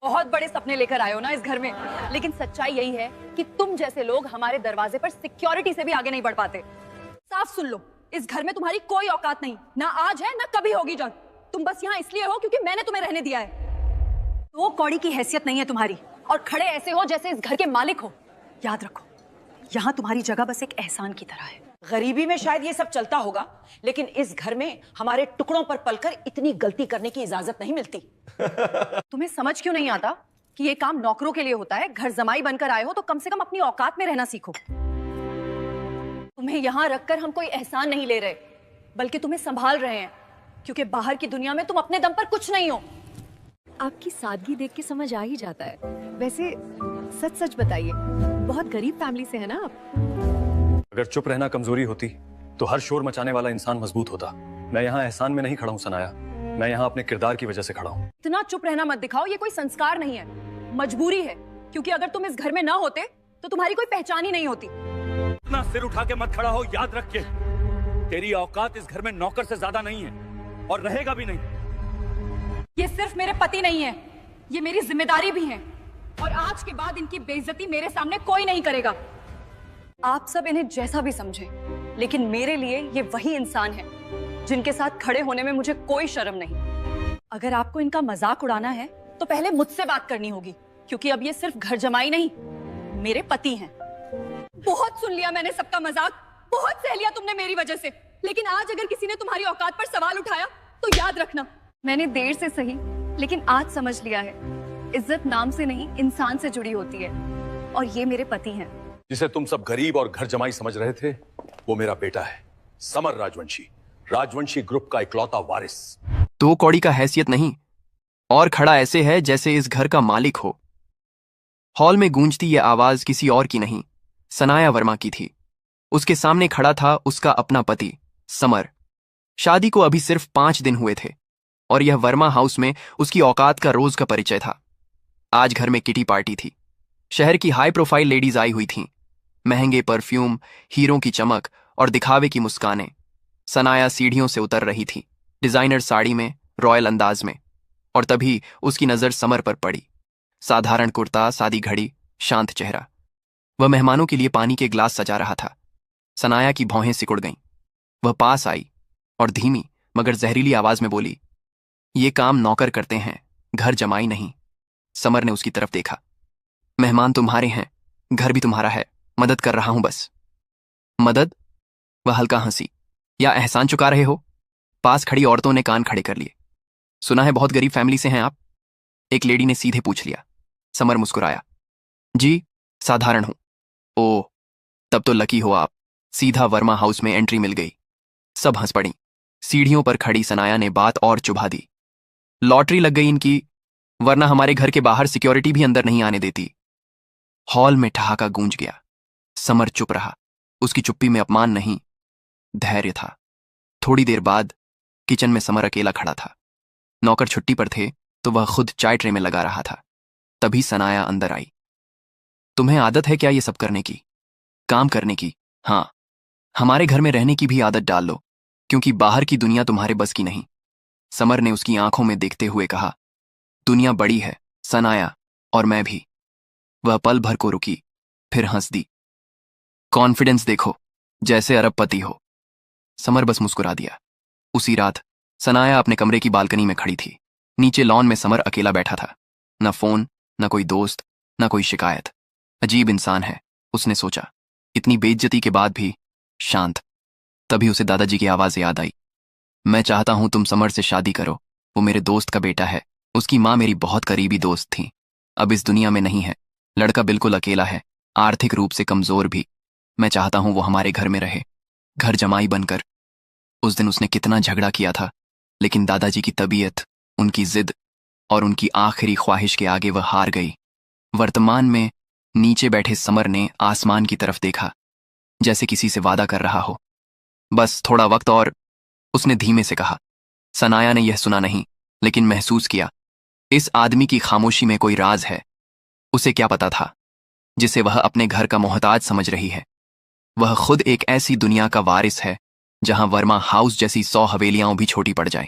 बहुत बड़े सपने लेकर आए हो ना इस घर में, लेकिन सच्चाई यही है कि तुम जैसे लोग हमारे दरवाजे पर सिक्योरिटी से भी आगे नहीं बढ़ पाते। साफ सुन लो, इस घर में तुम्हारी कोई औकात नहीं, ना आज है ना कभी होगी। जॉन, तुम बस यहाँ इसलिए हो क्योंकि मैंने तुम्हें रहने दिया है। वो कौड़ी की हैसियत नहीं है तुम्हारी, और खड़े ऐसे हो जैसे इस घर के मालिक हो। याद रखो, यहाँ तुम्हारी जगह बस एक एहसान की तरह है। गरीबी में शायद ये सब चलता होगा, लेकिन इस घर में हमारे टुकड़ों पर पलकर इतनी गलती करने की इजाजत नहीं मिलती। तुम्हें समझ क्यों नहीं आता कि ये काम नौकरों के लिए होता है? घर जमाई बनकर आए हो तो कम से कम अपनी औकात में रहना सीखो। तुम्हें यहाँ रखकर हम कोई एहसान नहीं ले रहे, बल्कि तुम्हें संभाल रहे हैं, क्योंकि बाहर की दुनिया में तुम अपने दम पर कुछ नहीं हो। आपकी सादगी देख के समझ आ ही जाता है। वैसे सच सच बताइए, बहुत गरीब फैमिली से है ना आप? अगर चुप रहना कमजोरी होती तो हर शोर मचाने वाला इंसान मजबूत होता। मैं यहाँ एहसान में नहीं खड़ा हूँ सनाया, मैं यहाँ अपने किरदार की वजह से खड़ा हूँ। इतना चुप रहना मत दिखाओ, ये कोई संस्कार नहीं है, मजबूरी है। क्योंकि अगर तुम इस घर में ना होते तो तुम्हारी कोई पहचान ही नहीं होती। इतना सिर उठा के मत खड़ा हो, याद रख के तेरी औकात इस घर में नौकर से ज्यादा नहीं है और रहेगा भी नहीं। ये सिर्फ मेरे पति नहीं है, ये मेरी जिम्मेदारी भी है, और आज के बाद इनकी बेइज्जती मेरे सामने कोई नहीं करेगा। आप सब इन्हें जैसा भी समझें, लेकिन मेरे लिए ये वही इंसान है जिनके साथ खड़े होने में मुझे कोई शर्म नहीं। अगर आपको इनका मजाक उड़ाना है तो पहले मुझसे बात करनी होगी, क्योंकि अब ये सिर्फ घर जमाई नहीं, मेरे पति हैं। बहुत सुन लिया मैंने सबका मजाक, बहुत सह लिया तुमने मेरी वजह से, लेकिन आज अगर किसी ने तुम्हारी औकात पर सवाल उठाया तो याद रखना, मैंने देर से सही लेकिन आज समझ लिया है, इज्जत नाम से नहीं इंसान से जुड़ी होती है, और ये मेरे पति हैं। जिसे तुम सब गरीब और घर जमाई समझ रहे थे, वो मेरा बेटा है, समर राजवंशी, राजवंशी ग्रुप का इकलौता वारिस। दो कौड़ी का हैसियत नहीं, और खड़ा ऐसे है जैसे इस घर का मालिक हो। हॉल में गूंजती ये आवाज किसी और की नहीं, सनाया वर्मा की थी। उसके सामने खड़ा था उसका अपना पति समर। शादी को अभी सिर्फ 5 दिन हुए थे, और यह वर्मा हाउस में उसकी औकात का रोज का परिचय था। आज घर में किटी पार्टी थी। शहर की हाई प्रोफाइल लेडीज आई हुई थीं। महंगे परफ्यूम, हीरों की चमक और दिखावे की मुस्कानें। सनाया सीढ़ियों से उतर रही थी, डिजाइनर साड़ी में, रॉयल अंदाज में, और तभी उसकी नजर समर पर पड़ी। साधारण कुर्ता, सादी घड़ी, शांत चेहरा। वह मेहमानों के लिए पानी के ग्लास सजा रहा था। सनाया की भौहें सिकुड़ गईं। वह पास आई और धीमी मगर जहरीली आवाज में बोली, ये काम नौकर करते हैं, घर जमाई नहीं। समर ने उसकी तरफ देखा। मेहमान तुम्हारे हैं, घर भी तुम्हारा है, मदद कर रहा हूं बस। मदद? वह हल्का हंसी। या एहसान चुका रहे हो? पास खड़ी औरतों ने कान खड़े कर लिए। सुना है बहुत गरीब फैमिली से हैं आप? एक लेडी ने सीधे पूछ लिया। समर मुस्कुराया। जी, साधारण हूं। ओह, तब तो लकी हो आप। सीधा वर्मा हाउस में एंट्री मिल गई। सब हंस पड़ी। सीढ़ियों पर खड़ी सनाया ने बात और चुभा दी। लॉटरी लग गई इनकी, वरना हमारे घर के बाहर सिक्योरिटी भी अंदर नहीं आने देती। हॉल में ठहाका गूंज गया। समर चुप रहा। उसकी चुप्पी में अपमान नहीं, धैर्य था। थोड़ी देर बाद किचन में समर अकेला खड़ा था। नौकर छुट्टी पर थे तो वह खुद चाय ट्रे में लगा रहा था। तभी सनाया अंदर आई। तुम्हें आदत है क्या ये सब करने की, काम करने की? हाँ, हमारे घर में रहने की भी आदत डाल लो, क्योंकि बाहर की दुनिया तुम्हारे बस की नहीं। समर ने उसकी आंखों में देखते हुए कहा। दुनिया बड़ी है सनाया, और मैं भी। वह पल भर को रुकी, फिर हंस दी। कॉन्फिडेंस देखो, जैसे अरबपति हो। समर बस मुस्कुरा दिया। उसी रात सनाया अपने कमरे की बालकनी में खड़ी थी। नीचे लॉन में समर अकेला बैठा था। न फोन, न कोई दोस्त, न कोई शिकायत। अजीब इंसान है, उसने सोचा। इतनी बेइज्जती के बाद भी शांत। तभी उसे दादाजी की आवाज याद आई। मैं चाहता हूं तुम समर से शादी करो, वो मेरे दोस्त का बेटा है। उसकी माँ मेरी बहुत करीबी दोस्त थी, अब इस दुनिया में नहीं है। लड़का बिल्कुल अकेला है, आर्थिक रूप से कमजोर भी। मैं चाहता हूं वो हमारे घर में रहे, घर जमाई बनकर। उस दिन उसने कितना झगड़ा किया था, लेकिन दादाजी की तबीयत, उनकी जिद और उनकी आखिरी ख्वाहिश के आगे वह हार गई। वर्तमान में नीचे बैठे समर ने आसमान की तरफ देखा, जैसे किसी से वादा कर रहा हो। बस थोड़ा वक्त और, उसने धीमे से कहा। सनाया ने यह सुना नहीं, लेकिन महसूस किया। इस आदमी की खामोशी में कोई राज है। उसे क्या पता था, जिसे वह अपने घर का मोहताज समझ रही है। वह खुद एक ऐसी दुनिया का वारिस है जहां वर्मा हाउस जैसी 100 हवेलियां भी छोटी पड़ जाए।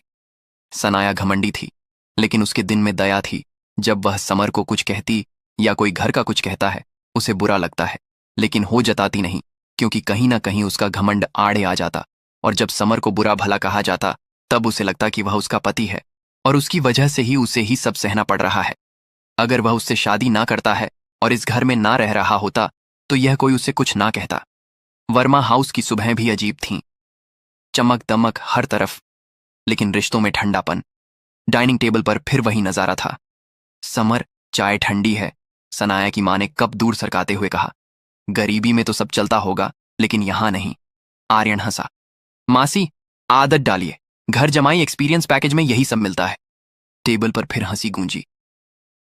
सनाया घमंडी थी, लेकिन उसके दिन में दया थी, जब वह समर को कुछ कहती या कोई घर का कुछ कहता है उसे बुरा लगता है, लेकिन हो जताती नहीं, क्योंकि कहीं ना कहीं उसका घमंड आड़े आ जाता। और जब समर को बुरा भला कहा जाता तब उसे लगता कि वह उसका पति है और उसकी वजह से ही उसे ही सब सहना पड़ रहा है। अगर वह उससे शादी ना करता है और इस घर में ना रह रहा होता तो यह कोई उसे कुछ ना कहता। वर्मा हाउस की सुबहें भी अजीब थीं, चमक दमक हर तरफ, लेकिन रिश्तों में ठंडापन। डाइनिंग टेबल पर फिर वही नजारा था। समर, चाय ठंडी है, सनाया की मां ने कप दूर सरकाते हुए कहा। गरीबी में तो सब चलता होगा, लेकिन यहां नहीं। आर्यन हंसा। मासी, आदत डालिए, घर जमाई एक्सपीरियंस पैकेज में यही सब मिलता है। टेबल पर फिर हंसी गूंजी।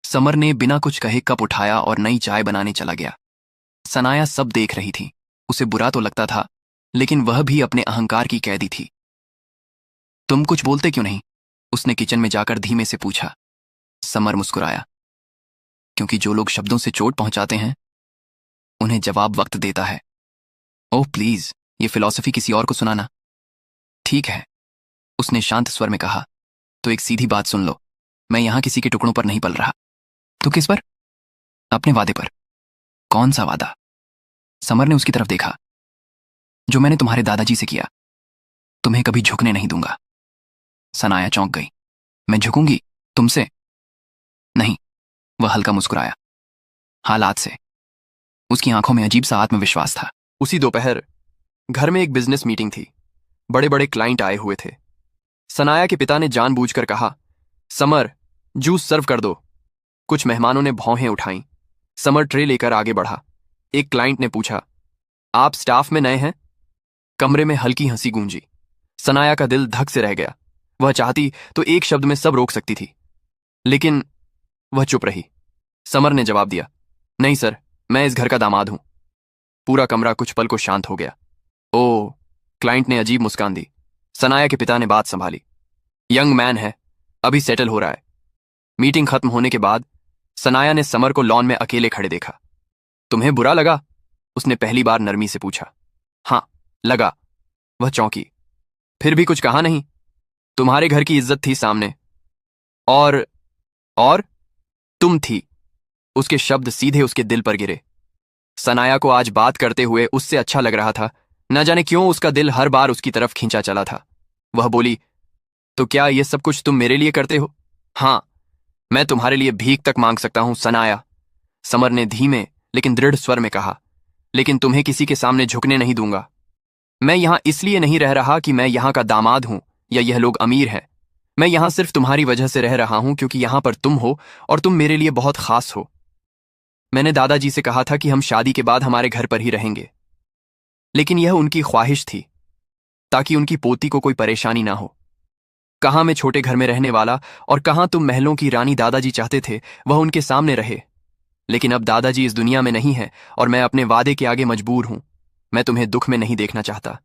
समर ने बिना कुछ कहे कप उठाया और नई चाय बनाने चला गया। सनाया सब देख रही थी। उसे बुरा तो लगता था, लेकिन वह भी अपने अहंकार की कैदी थी। तुम कुछ बोलते क्यों नहीं? उसने किचन में जाकर धीमे से पूछा। समर मुस्कुराया। क्योंकि जो लोग शब्दों से चोट पहुंचाते हैं उन्हें जवाब वक्त देता है। ओह प्लीज, ये फिलॉसफी किसी और को सुनाना। ठीक है, उसने शांत स्वर में कहा। तो एक सीधी बात सुन लो, मैं यहां किसी के टुकड़ों पर नहीं पल रहा। तो किस पर? अपने वादे पर। कौन सा वादा? समर ने उसकी तरफ देखा। जो मैंने तुम्हारे दादाजी से किया, तुम्हें कभी झुकने नहीं दूंगा। सनाया चौंक गई। मैं झुकूंगी तुमसे? नहीं, वह हल्का मुस्कुराया। हालात से। उसकी आंखों में अजीब सा आत्मविश्वास था। उसी दोपहर घर में एक बिजनेस मीटिंग थी। बड़े बड़े क्लाइंट आए हुए थे। सनाया के पिता ने जानबूझकर कहा, समर, जूस सर्व कर दो। कुछ मेहमानों ने भौहें उठाईं। समर ट्रे लेकर आगे बढ़ा। एक क्लाइंट ने पूछा, आप स्टाफ में नए हैं? कमरे में हल्की हंसी गूंजी। सनाया का दिल धक से रह गया। वह चाहती तो एक शब्द में सब रोक सकती थी, लेकिन वह चुप रही। समर ने जवाब दिया, नहीं सर, मैं इस घर का दामाद हूं। पूरा कमरा कुछ पल को शांत हो गया। ओह, क्लाइंट ने अजीब मुस्कान दी। सनाया के पिता ने बात संभाली। यंग मैन है, अभी सेटल हो रहा है। मीटिंग खत्म होने के बाद सनाया ने समर को लॉन में अकेले खड़े देखा। तुम्हें बुरा लगा? उसने पहली बार नरमी से पूछा। हां, लगा। वह चौंकी। फिर भी कुछ कहा नहीं? तुम्हारे घर की इज्जत थी सामने, और तुम थी। उसके शब्द सीधे उसके दिल पर गिरे। सनाया को आज बात करते हुए उससे अच्छा लग रहा था। न जाने क्यों उसका दिल हर बार उसकी तरफ खींचा चला था। वह बोली, तो क्या ये सब कुछ तुम मेरे लिए करते हो? हां, मैं तुम्हारे लिए भीख तक मांग सकता हूं सनाया। समर ने धीमे लेकिन दृढ़ स्वर में कहा, लेकिन तुम्हें किसी के सामने झुकने नहीं दूंगा। मैं यहां इसलिए नहीं रह रहा कि मैं यहां का दामाद हूं या यह लोग अमीर हैं। मैं यहां सिर्फ तुम्हारी वजह से रह रहा हूं, क्योंकि यहां पर तुम हो और तुम मेरे लिए बहुत खास हो। मैंने दादाजी से कहा था कि हम शादी के बाद हमारे घर पर ही रहेंगे, लेकिन यह उनकी ख्वाहिश थी ताकि उनकी पोती को कोई परेशानी ना हो। कहां मैं छोटे घर में रहने वाला और कहां तुम महलों की रानी दादाजी चाहते थे वह उनके सामने रहे। लेकिन अब दादाजी इस दुनिया में नहीं है और मैं अपने वादे के आगे मजबूर हूं। मैं तुम्हें दुख में नहीं देखना चाहता।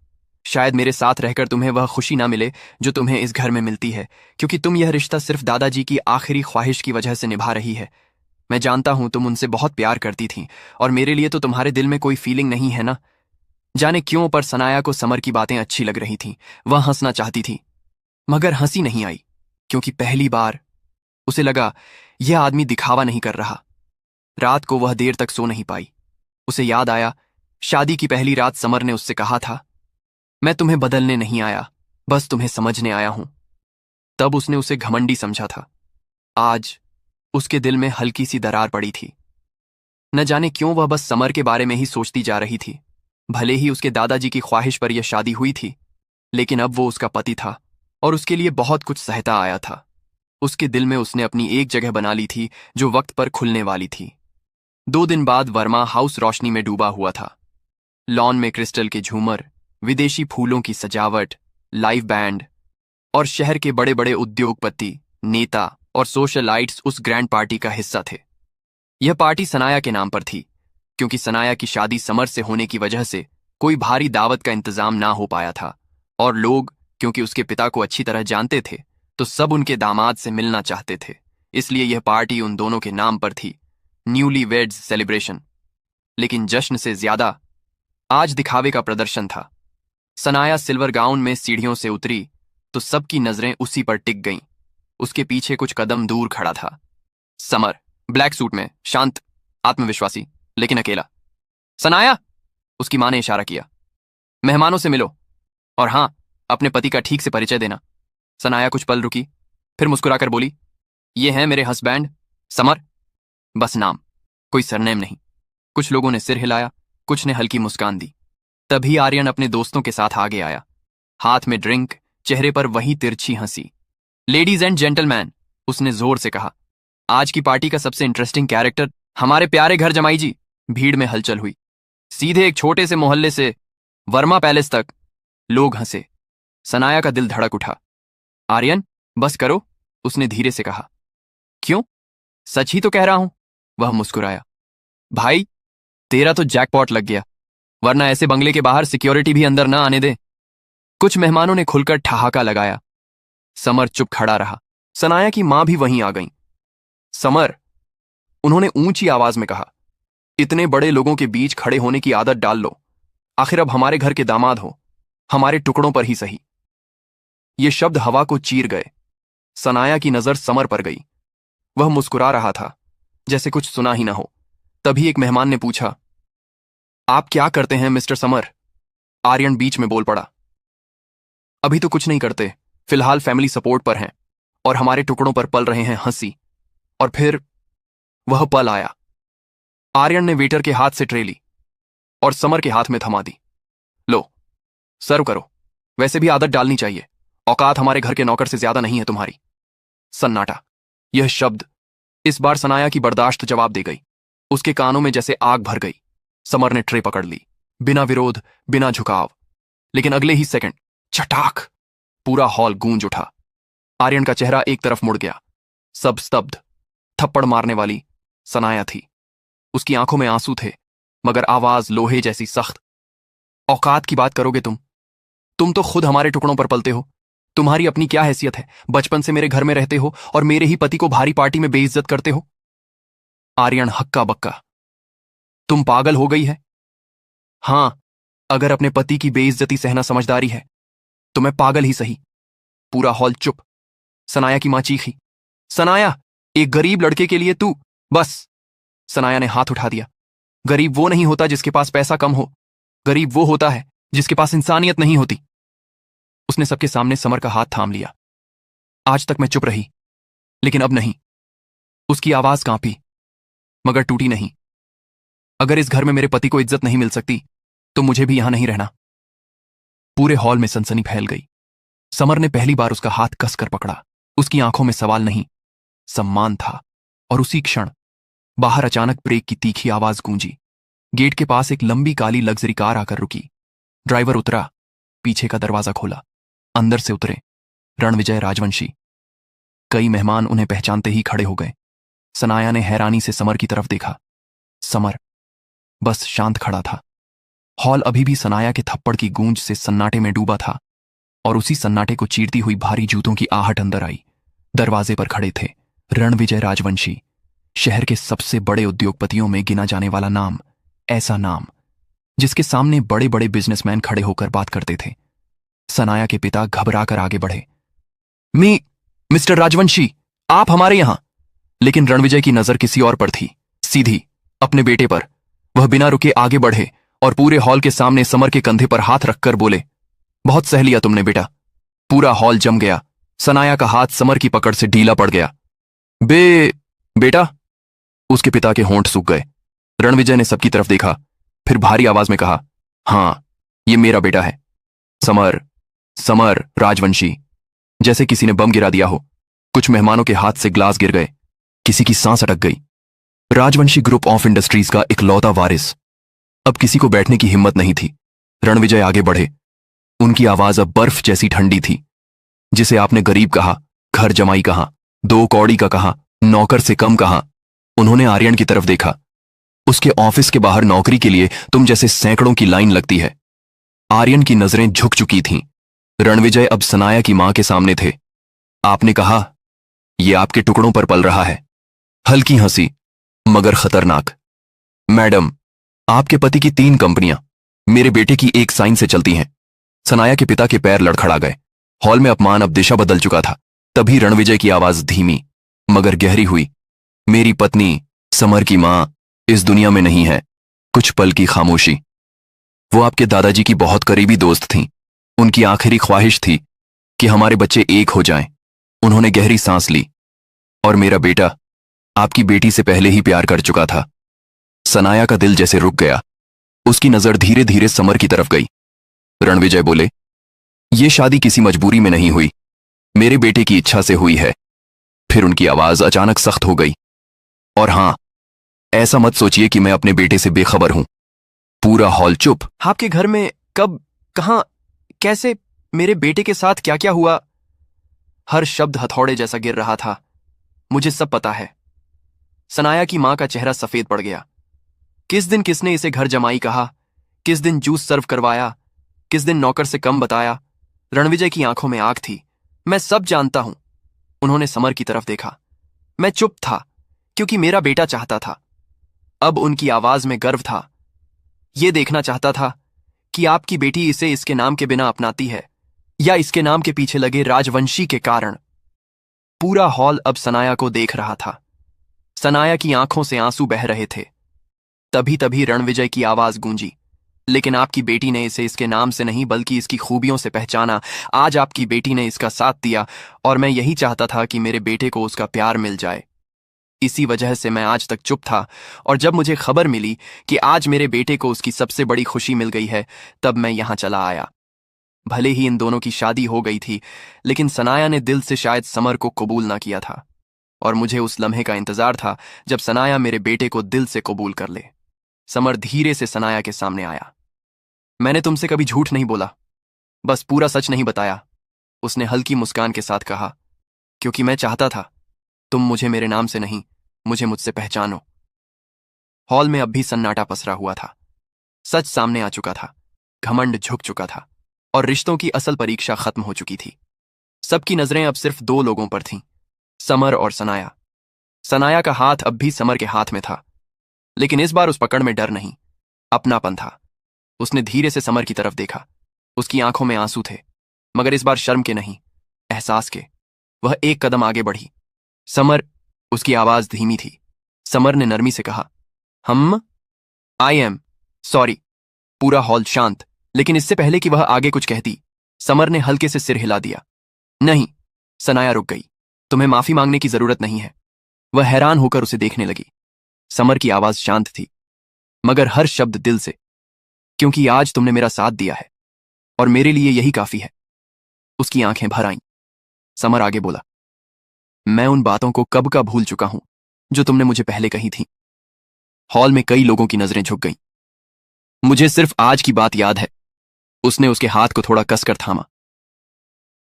शायद मेरे साथ रहकर तुम्हें वह खुशी ना मिले जो तुम्हें इस घर में मिलती है, क्योंकि तुम यह रिश्ता सिर्फ दादाजी की आखिरी ख्वाहिश की वजह से निभा रही है। मैं जानता हूं तुम उनसे बहुत प्यार करती थी और मेरे लिए तो तुम्हारे दिल में कोई फीलिंग नहीं है ना। जाने क्यों पर सनाया को समर की बातें अच्छी लग रही थीं। वह हंसना चाहती थी, मगर हंसी नहीं आई, क्योंकि पहली बार उसे लगा यह आदमी दिखावा नहीं कर रहा। रात को वह देर तक सो नहीं पाई। उसे याद आया, शादी की पहली रात समर ने उससे कहा था, मैं तुम्हें बदलने नहीं आया, बस तुम्हें समझने आया हूं। तब उसने उसे घमंडी समझा था। आज उसके दिल में हल्की सी दरार पड़ी थी। न जाने क्यों वह बस समर के बारे में ही सोचती जा रही थी। भले ही उसके दादाजी की ख्वाहिश पर यह शादी हुई थी, लेकिन अब वो उसका पति था और उसके लिए बहुत कुछ सहता आया था। उसके दिल में उसने अपनी एक जगह बना ली थी जो वक्त पर खुलने वाली थी। 2 दिन बाद वर्मा हाउस रोशनी में डूबा हुआ था। लॉन में क्रिस्टल के झूमर, विदेशी फूलों की सजावट, लाइव बैंड और शहर के बड़े बड़े उद्योगपति, नेता और सोशलाइट्स उस ग्रैंड पार्टी का हिस्सा थे। यह पार्टी सनाया के नाम पर थी, क्योंकि सनाया की शादी समर से होने की वजह से कोई भारी दावत का इंतजाम ना हो पाया था, और लोग क्योंकि उसके पिता को अच्छी तरह जानते थे तो सब उनके दामाद से मिलना चाहते थे। इसलिए यह पार्टी उन दोनों के नाम पर थी, न्यूली वेड्स सेलिब्रेशन। लेकिन जश्न से ज्यादा आज दिखावे का प्रदर्शन था। सनाया सिल्वर गाउन में सीढ़ियों से उतरी तो सबकी नजरें उसी पर टिक गईं। उसके पीछे कुछ कदम दूर खड़ा था समर ब्लैक सूट में, शांत, आत्मविश्वासी, लेकिन अकेला। सनाया, उसकी मां ने इशारा किया। मेहमानों से मिलो, और हां, अपने पति का ठीक से परिचय देना। सनाया कुछ पल रुकी, फिर मुस्कुराकर बोली, ये हैं मेरे हस्बैंड समर। बस नाम, कोई सरनेम नहीं। कुछ लोगों ने सिर हिलाया, कुछ ने हल्की मुस्कान दी। तभी आर्यन अपने दोस्तों के साथ आगे आया, हाथ में ड्रिंक, चेहरे पर वही तिरछी हंसी। लेडीज एंड जेंटलमैन, उसने जोर से कहा, आज की पार्टी का सबसे इंटरेस्टिंग कैरेक्टर हमारे प्यारे घर जमाई जी। भीड़ में हलचल हुई। सीधे एक छोटे से मोहल्ले से वर्मा पैलेस तक लोग हंसे। सनाया का दिल धड़क उठा। आर्यन, बस करो, उसने धीरे से कहा। क्यों? सच ही तो कह रहा हूं, वह मुस्कुराया। भाई, तेरा तो जैकपॉट लग गया, वरना ऐसे बंगले के बाहर सिक्योरिटी भी अंदर ना आने दे। कुछ मेहमानों ने खुलकर ठहाका लगाया। समर चुप खड़ा रहा। सनाया की मां भी वहीं आ गईं। समर, उन्होंने ऊंची आवाज में कहा, इतने बड़े लोगों के बीच खड़े होने की आदत डाल लो। आखिर अब हमारे घर के दामाद हो, हमारे टुकड़ों पर ही सही। ये शब्द हवा को चीर गए। सनाया की नजर समर पर गई। वह मुस्कुरा रहा था, जैसे कुछ सुना ही ना हो। तभी एक मेहमान ने पूछा, आप क्या करते हैं मिस्टर समर? आर्यन बीच में बोल पड़ा, अभी तो कुछ नहीं करते, फिलहाल फैमिली सपोर्ट पर हैं और हमारे टुकड़ों पर पल रहे हैं हंसी। और फिर वह पल आया। आर्यन ने वेटर के हाथ से ट्रे ली और समर के हाथ में थमा दी। लो, सर्व करो। वैसे भी आदत डालनी चाहिए, औकात हमारे घर के नौकर से ज्यादा नहीं है तुम्हारी। सन्नाटा। यह शब्द इस बार सनाया की बर्दाश्त जवाब दे गई। उसके कानों में जैसे आग भर गई। समर ने ट्रे पकड़ ली, बिना विरोध, बिना झुकाव। लेकिन अगले ही सेकंड चटाक, पूरा हॉल गूंज उठा। आर्यन का चेहरा एक तरफ मुड़ गया। सब स्तब्ध। थप्पड़ मारने वाली सनाया थी। उसकी आंखों में आंसू थे, मगर आवाज लोहे जैसी सख्त। औकात की बात करोगे तुम तो खुद हमारे टुकड़ों पर पलते हो। तुम्हारी अपनी क्या हैसियत है? बचपन से मेरे घर में रहते हो और मेरे ही पति को भारी पार्टी में बेइज्जत करते हो। आर्यन हक्का बक्का। तुम पागल हो गई है? हां, अगर अपने पति की बेइज्जती सहना समझदारी है तो मैं पागल ही सही। पूरा हॉल चुप। सनाया की मां चीखी, सनाया, एक गरीब लड़के के लिए तू। बस। सनाया ने हाथ उठा दिया। गरीब वो नहीं होता जिसके पास पैसा कम हो, गरीब वो होता है जिसके पास इंसानियत नहीं होती। उसने सबके सामने समर का हाथ थाम लिया। आज तक मैं चुप रही, लेकिन अब नहीं। उसकी आवाज कांपी, मगर टूटी नहीं। अगर इस घर में मेरे पति को इज्जत नहीं मिल सकती तो मुझे भी यहां नहीं रहना। पूरे हॉल में सनसनी फैल गई। समर ने पहली बार उसका हाथ कसकर पकड़ा। उसकी आंखों में सवाल नहीं, सम्मान था। और उसी क्षण बाहर अचानक ब्रेक की तीखी आवाज गूंजी। गेट के पास एक लंबी काली लग्जरी कार आकर रुकी। ड्राइवर उतरा, पीछे का दरवाजा खोला। अंदर से उतरे रणविजय राजवंशी। कई मेहमान उन्हें पहचानते ही खड़े हो गए। सनाया ने हैरानी से समर की तरफ देखा। समर बस शांत खड़ा था। हॉल अभी भी सनाया के थप्पड़ की गूंज से सन्नाटे में डूबा था, और उसी सन्नाटे को चीरती हुई भारी जूतों की आहट अंदर आई। दरवाजे पर खड़े थे रणविजय राजवंशी, शहर के सबसे बड़े उद्योगपतियों में गिना जाने वाला नाम। ऐसा नाम जिसके सामने बड़े बड़े बिजनेसमैन खड़े होकर बात करते थे। सनाया के पिता घबराकर आगे बढ़े। मिस्टर राजवंशी, आप हमारे यहां। लेकिन रणविजय की नजर किसी और पर थी, सीधी अपने बेटे पर। वह बिना रुके आगे बढ़े और पूरे हॉल के सामने समर के कंधे पर हाथ रखकर बोले, बहुत सह लिया तुमने बेटा। पूरा हॉल जम गया। सनाया का हाथ समर की पकड़ से ढीला पड़ गया। बेटा? उसके पिता के होंठ सूख गए। रणविजय ने सबकी तरफ देखा, फिर भारी आवाज में कहा, हां, ये मेरा बेटा है, समर राजवंशी। जैसे किसी ने बम गिरा दिया हो। कुछ मेहमानों के हाथ से ग्लास गिर गए। किसी की सांस अटक गई। राजवंशी ग्रुप ऑफ इंडस्ट्रीज का इकलौता वारिस। अब किसी को बैठने की हिम्मत नहीं थी। रणविजय आगे बढ़े। उनकी आवाज अब बर्फ जैसी ठंडी थी। जिसे आपने गरीब कहा, घर जमाई कहा, दो कौड़ी का कहा, नौकर से कम कहा। उन्होंने आर्यन की तरफ देखा। उसके ऑफिस के बाहर नौकरी के लिए तुम जैसे सैकड़ों की लाइन लगती है। आर्यन की नजरें झुक चुकी थीं। रणविजय अब सनाया की मां के सामने थे। आपने कहा, यह आपके टुकड़ों पर पल रहा है। हल्की हंसी, मगर खतरनाक। मैडम, आपके पति की 3 कंपनियां मेरे बेटे की एक साइन से चलती हैं। सनाया के पिता के पैर लड़खड़ा गए। हॉल में अपमान अब दिशा बदल चुका था। तभी रणविजय की आवाज धीमी मगर गहरी हुई, मेरी पत्नी समर की मां इस दुनिया में नहीं है। कुछ पल की खामोशी। वो आपके दादाजी की बहुत करीबी दोस्त थीं। उनकी आखिरी ख्वाहिश थी कि हमारे बच्चे एक हो जाएं। उन्होंने गहरी सांस ली। और मेरा बेटा आपकी बेटी से पहले ही प्यार कर चुका था। सनाया का दिल जैसे रुक गया। उसकी नजर धीरे धीरे समर की तरफ गई। रणविजय बोले, ये शादी किसी मजबूरी में नहीं हुई, मेरे बेटे की इच्छा से हुई है। फिर उनकी आवाज अचानक सख्त हो गई। और हां, ऐसा मत सोचिए कि मैं अपने बेटे से बेखबर हूं। पूरा हॉल चुप। आपके घर में कब, कहां, कैसे, मेरे बेटे के साथ क्या क्या हुआ? हर शब्द हथौड़े जैसा गिर रहा था। मुझे सब पता है। सनाया की मां का चेहरा सफेद पड़ गया। किस दिन किसने इसे घर जमाई कहा, किस दिन जूस सर्व करवाया, किस दिन नौकर से कम बताया। रणविजय की आंखों में आग थी। मैं सब जानता हूं। उन्होंने समर की तरफ देखा। मैं चुप था क्योंकि मेरा बेटा चाहता था। अब उनकी आवाज में गर्व था। यह देखना चाहता था कि आपकी बेटी इसे इसके नाम के बिना अपनाती है या इसके नाम के पीछे लगे राजवंशी के कारण। पूरा हॉल अब सनाया को देख रहा था। सनाया की आंखों से आंसू बह रहे थे। तभी तभी रणविजय की आवाज गूंजी, लेकिन आपकी बेटी ने इसे इसके नाम से नहीं बल्कि इसकी खूबियों से पहचाना। आज आपकी बेटी ने इसका साथ दिया और मैं यही चाहता था कि मेरे बेटे को उसका प्यार मिल जाए। इसी वजह से मैं आज तक चुप था। और जब मुझे खबर मिली कि आज मेरे बेटे को उसकी सबसे बड़ी खुशी मिल गई है, तब मैं यहां चला आया। भले ही इन दोनों की शादी हो गई थी, लेकिन सनाया ने दिल से शायद समर को कबूल ना किया था। और मुझे उस लम्हे का इंतजार था जब सनाया मेरे बेटे को दिल से कबूल कर ले। समर धीरे से सनाया के सामने आया। मैंने तुमसे कभी झूठ नहीं बोला, बस पूरा सच नहीं बताया, उसने हल्की मुस्कान के साथ कहा, क्योंकि मैं चाहता था तुम मुझे मेरे नाम से नहीं, मुझे मुझसे पहचानो। हॉल में अब भी सन्नाटा पसरा हुआ था। सच सामने आ चुका था, घमंड झुक चुका था और रिश्तों की असल परीक्षा खत्म हो चुकी थी। सबकी नजरें अब सिर्फ दो लोगों पर थीं, समर और सनाया। सनाया का हाथ अब भी समर के हाथ में था, लेकिन इस बार उस पकड़ में डर नहीं, अपनापन था। उसने धीरे से समर की तरफ देखा। उसकी आंखों में आंसू थे, मगर इस बार शर्म के नहीं, एहसास के। वह एक कदम आगे बढ़ी। समर, उसकी आवाज धीमी थी। समर ने नरमी से कहा, आई एम सॉरी। पूरा हॉल शांत, लेकिन इससे पहले कि वह आगे कुछ कहती, समर ने हल्के से सिर हिला दिया। नहीं। सनाया रुक गई। तुम्हें माफी मांगने की जरूरत नहीं है। वह हैरान होकर उसे देखने लगी। समर की आवाज शांत थी, मगर हर शब्द दिल से, क्योंकि आज तुमने मेरा साथ दिया है और मेरे लिए यही काफी है। उसकी आंखें भर आईं। समर आगे बोला, मैं उन बातों को कब का भूल चुका हूं जो तुमने मुझे पहले कही थी। हॉल में कई लोगों की नजरें झुक गईं। मुझे सिर्फ आज की बात याद है। उसने उसके हाथ को थोड़ा कसकर थामा।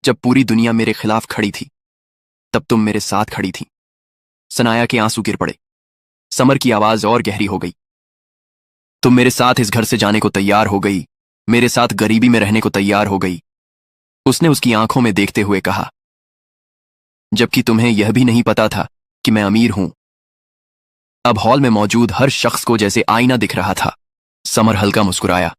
जब पूरी दुनिया मेरे खिलाफ खड़ी थी, तब तुम मेरे साथ खड़ी थी। सनाया के आंसू गिर पड़े। समर की आवाज और गहरी हो गई। तुम मेरे साथ इस घर से जाने को तैयार हो गई, मेरे साथ गरीबी में रहने को तैयार हो गई। उसने उसकी आंखों में देखते हुए कहा, जबकि तुम्हें यह भी नहीं पता था कि मैं अमीर हूं। अब हॉल में मौजूद हर शख्स को जैसे आईना दिख रहा था। समर हल्का मुस्कुराया।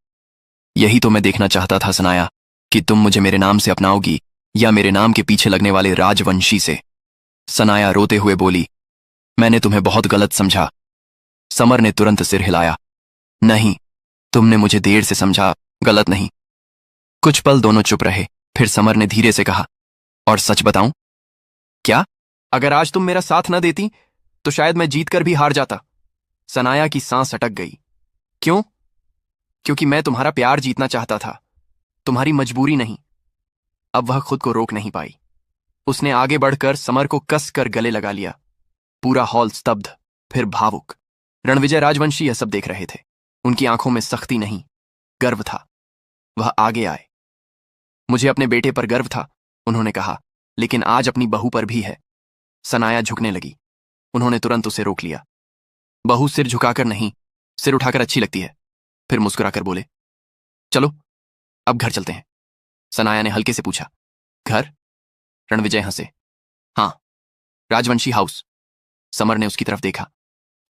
यही तो मैं देखना चाहता था सनाया, कि तुम मुझे मेरे नाम से अपनाओगी या मेरे नाम के पीछे लगने वाले राजवंशी से। सनाया रोते हुए बोली, मैंने तुम्हें बहुत गलत समझा। समर ने तुरंत सिर हिलाया। नहीं, तुमने मुझे देर से समझा, गलत नहीं। कुछ पल दोनों चुप रहे। फिर समर ने धीरे से कहा, और सच बताऊं? क्या? अगर आज तुम मेरा साथ न देती तो शायद मैं जीत कर भी हार जाता। सनाया की सांस अटक गई। क्यों? क्योंकि मैं तुम्हारा प्यार जीतना चाहता था, तुम्हारी मजबूरी नहीं। अब वह खुद को रोक नहीं पाई। उसने आगे बढ़कर समर को कस कर गले लगा लिया। पूरा हॉल स्तब्ध, फिर भावुक। रणविजय राजवंशी यह सब देख रहे थे। उनकी आंखों में सख्ती नहीं, गर्व था। वह आगे आए। मुझे अपने बेटे पर गर्व था, उन्होंने कहा, लेकिन आज अपनी बहू पर भी है। सनाया झुकने लगी। उन्होंने तुरंत उसे रोक लिया। बहू सिर झुकाकर नहीं, सिर उठाकर अच्छी लगती है। फिर मुस्कुराकर बोले, चलो अब घर चलते हैं। सनाया ने हल्के से पूछा, घर? रणविजय हंसे। हां, राजवंशी हाउस। समर ने उसकी तरफ देखा।